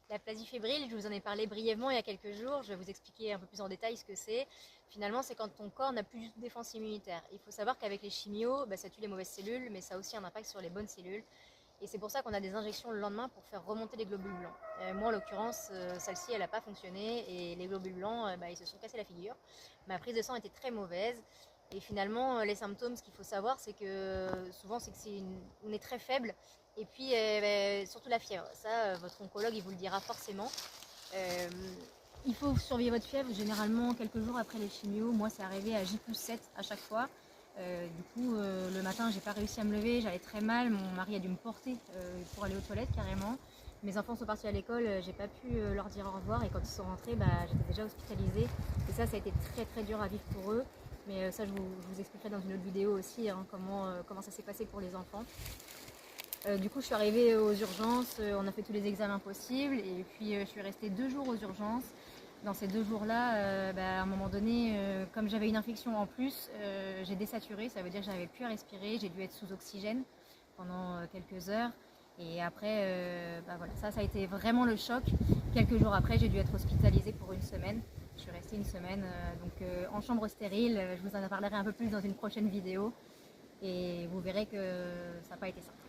L'aplasie fébrile, je vous en ai parlé brièvement il y a quelques jours, je vais vous expliquer un peu plus en détail ce que c'est. Finalement, c'est quand ton corps n'a plus du tout de défense immunitaire. Il faut savoir qu'avec les chimios, ça tue les mauvaises cellules, mais ça a aussi un impact sur les bonnes cellules. Et c'est pour ça qu'on a des injections le lendemain pour faire remonter les globules blancs. Moi, en l'occurrence, celle-ci, elle n'a pas fonctionné et les globules blancs, ils se sont cassés la figure. Ma prise de sang était très mauvaise. Et finalement, les symptômes, ce qu'il faut savoir, c'est que souvent, c'est on est très faible. Et puis, surtout la fièvre. Ça, votre oncologue, il vous le dira forcément. Euh, il faut surveiller votre fièvre généralement quelques jours après les chimios. Moi, c'est arrivé à J+7 à chaque fois. Le matin, j'ai pas réussi à me lever, j'avais très mal. Mon mari a dû me porter pour aller aux toilettes carrément. Mes enfants sont partis à l'école, j'ai pas pu leur dire au revoir et quand ils sont rentrés, j'étais déjà hospitalisée. Et ça a été très très dur à vivre pour eux. Mais ça, je vous expliquerai dans une autre vidéo aussi comment ça s'est passé pour les enfants. Du coup, je suis arrivée aux urgences, on a fait tous les examens possibles et puis je suis restée 2 jours aux urgences. Dans ces 2 jours-là, à un moment donné, comme j'avais une infection en plus, j'ai désaturé, ça veut dire que j'avais plus à respirer, j'ai dû être sous oxygène pendant quelques heures. Et après, voilà, ça a été vraiment le choc. Quelques jours après, j'ai dû être hospitalisée pour une semaine. Je suis restée une semaine en chambre stérile. Je vous en parlerai un peu plus dans une prochaine vidéo et vous verrez que ça n'a pas été simple.